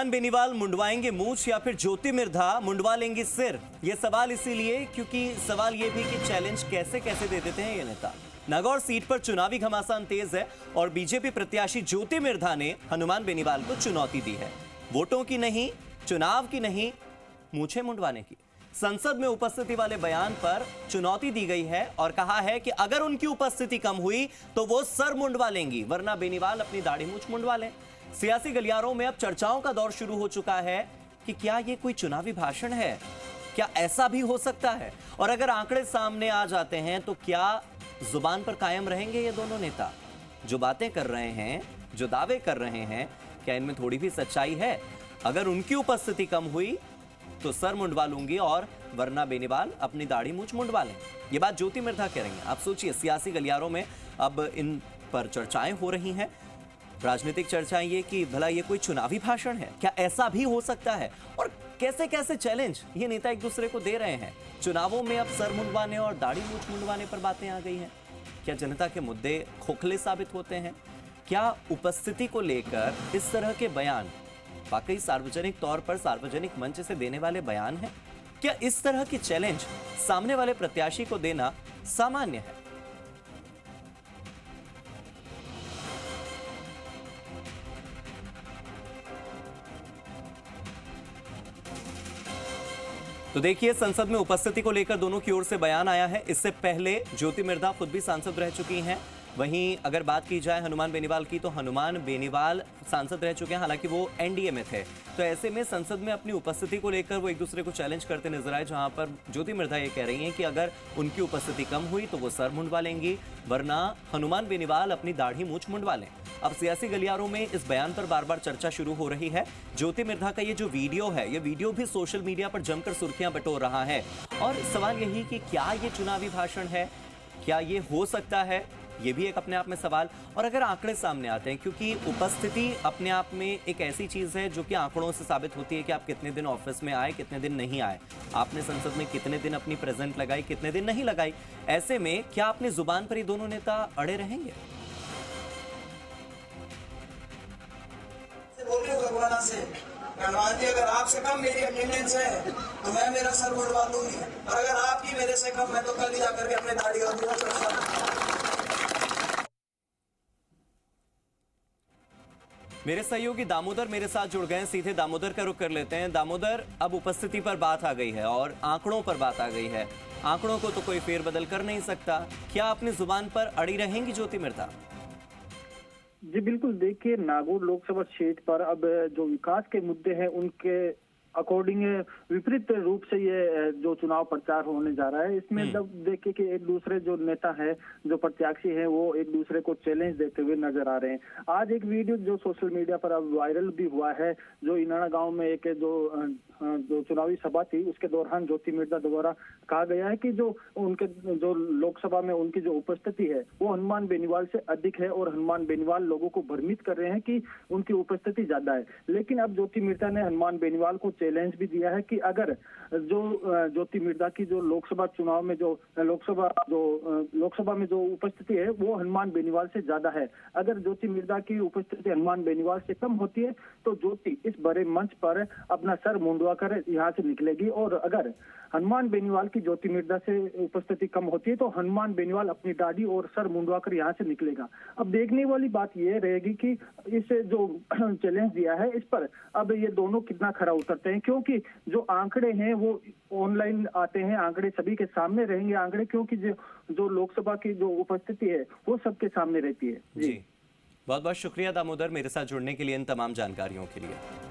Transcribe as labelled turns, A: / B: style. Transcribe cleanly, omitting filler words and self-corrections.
A: बेनीवाल मुंडवाएंगे मूंछ या फिर ज्योति मिर्धा मुंडवा लेंगी सिर? ये सवाल इसीलिए क्योंकि सवाल ये भी कि चैलेंज कैसे कैसे दे देते हैं ये नेता। नागौर सीट पर चुनावी घमासान तेज है और बीजेपी प्रत्याशी ज्योति मिर्धा ने हनुमान बेनीवाल को चुनौती दी है। वोटों की नहीं, चुनाव की नहीं, मूंछें मुंडवाने की। संसद में उपस्थिति वाले बयान पर चुनौती दी गई है और कहा है कि अगर उनकी उपस्थिति कम हुई तो वो सर मुंडवा लेंगी, वरना बेनीवाल अपनी दाढ़ी मूंछ मुंडवा लें। सियासी गलियारों में अब चर्चाओं का दौर शुरू हो चुका है कि क्या ये कोई चुनावी भाषण है, क्या ऐसा भी हो सकता है, और अगर आंकड़े सामने आ जाते हैं तो क्या जुबान पर कायम रहेंगे ये दोनों नेता? जो बातें कर रहे हैं, जो दावे कर रहे हैं, क्या इनमें थोड़ी भी सच्चाई है? अगर उनकी उपस्थिति कम हुई तो सर मुंडवा लूंगी और वरना बेनीवाल अपनी दाढ़ी मूंछ मुंडवा लें। ये बात ज्योति मिर्धा कह रही हैं। आप सोचिए, सियासी गलियारों में अब इन पर चर्चाएं हो रही हैं, राजनीतिक चर्चाएं, ये कि भला ये कोई चुनावी भाषण है, क्या ऐसा भी हो सकता है? और कैसे कैसे चैलेंज ये नेता एक दूसरे को दे रहे हैं। चुनावों में अब सर मुंडवाने और दाढ़ी मूंछ मुंडवाने पर बातें आ गई हैं। क्या जनता के मुद्दे खोखले साबित होते हैं? क्या उपस्थिति को लेकर इस तरह के बयान वाकई सार्वजनिक तौर पर सार्वजनिक मंच से देने वाले बयान हैं? क्या इस तरह की चैलेंज सामने वाले प्रत्याशी को देना सामान्य है? तो देखिए, संसद में उपस्थिति को लेकर दोनों की ओर से बयान आया है। इससे पहले ज्योति मिर्धा खुद भी सांसद रह चुकी हैं। वहीं अगर बात की जाए हनुमान बेनीवाल की, तो हनुमान बेनीवाल सांसद रह चुके हैं, हालांकि वो एनडीए में थे। तो ऐसे में संसद में अपनी उपस्थिति को लेकर वो एक दूसरे को चैलेंज करते नजर आए, जहां पर ज्योति मिर्धा ये कह रही हैं कि अगर उनकी उपस्थिति कम हुई तो वो सर मुंडवा लेंगी, वरना हनुमान बेनीवाल अपनी दाढ़ी मूंछ मुंडवा लें। अब सियासी गलियारों में इस बयान पर बार बार चर्चा शुरू हो रही है। ज्योति मिर्धा का ये जो वीडियो है, ये वीडियो भी सोशल मीडिया पर जमकर सुर्खियां बटोर रहा है। और सवाल यही कि क्या ये चुनावी भाषण है, क्या ये हो सकता है, ये भी एक अपने आप में सवाल। और अगर आंकड़े सामने आते हैं, क्योंकि उपस्थिति अपने आप में एक ऐसी चीज है जो कि आंकड़ों से साबित होती है कि आप कितने दिन ऑफिस में आए, कितने दिन नहीं आए, आपने संसद में कितने दिन अपनी प्रेजेंट लगाई, कितने दिन नहीं लगाई। ऐसे में क्या अपनी जुबान पर ये दोनों नेता अड़े रहेंगे?
B: अगर आपसे कम मेरी अटेंडेंस है तो मैं मेरा सर मुंडवा दूंगी, और अगर आपकी मेरे से कम है तो कल ही जाकर के अपने दाढ़ी और मूंछ मुंडवा।
A: मेरे सहयोगी दामोदर मेरे साथ जुड़ गए हैं, सीधे दामोदर का रुख कर लेते हैं। दामोदर, अब उपस्थिति पर बात आ गई है और आंकड़ों पर बात आ गई है। आंकड़ों को तो कोई फेरबदल कर नहीं सकता। क्या अपनी जुबान पर अड़ी रहेंगी ज्योति मिर्धा?
C: जी बिल्कुल, देखिए, नागौर लोकसभा सीट पर अब जो विकास के मुद्दे हैं उनके अकॉर्डिंग विपरीत रूप से ये जो चुनाव प्रचार होने जा रहा है, इसमें जब देखिए कि एक दूसरे जो नेता है, जो प्रत्याशी है, वो एक दूसरे को चैलेंज देते हुए नजर आ रहे हैं। आज एक वीडियो जो सोशल मीडिया पर अब वायरल भी हुआ है, जो इनाना गांव में एक जो चुनावी सभा थी, उसके दौरान ज्योति मिर्धा द्वारा कहा गया है कि जो उनके जो लोकसभा में उनकी जो उपस्थिति है वो हनुमान बेनीवाल से अधिक है, और हनुमान बेनीवाल लोगों को भ्रमित कर रहे हैं कि उनकी उपस्थिति ज्यादा है। लेकिन अब ज्योति मिर्धा ने हनुमान बेनीवाल को चैलेंज भी दिया है कि अगर जो ज्योति मिर्धा की जो लोकसभा चुनाव में जो लोकसभा में जो उपस्थिति है वो हनुमान बेनीवाल से ज्यादा है, अगर ज्योति मिर्धा की उपस्थिति हनुमान बेनीवाल से कम होती है तो ज्योति इस बड़े मंच पर अपना सर मुंडवा कर यहाँ से निकलेगी, और अगर हनुमान बेनीवाल की ज्योति मिर्धा से उपस्थिति कम होती है तो हनुमान बेनीवाल अपनी दाढ़ी और सर मुंडवा कर यहाँ से निकलेगा। अब देखने वाली बात यह रहेगी कि इस जो चैलेंज दिया है इस पर अब ये दोनों कितना खरा उतरते हैं, क्योंकि जो आंकड़े हैं वो ऑनलाइन आते हैं, आंकड़े सभी के सामने रहेंगे आंकड़े, क्योंकि जो लोकसभा की जो उपस्थिति है वो सबके सामने रहती है।
A: जी, बहुत बहुत शुक्रिया दामोदर, मेरे साथ जुड़ने के लिए, इन तमाम जानकारियों के लिए।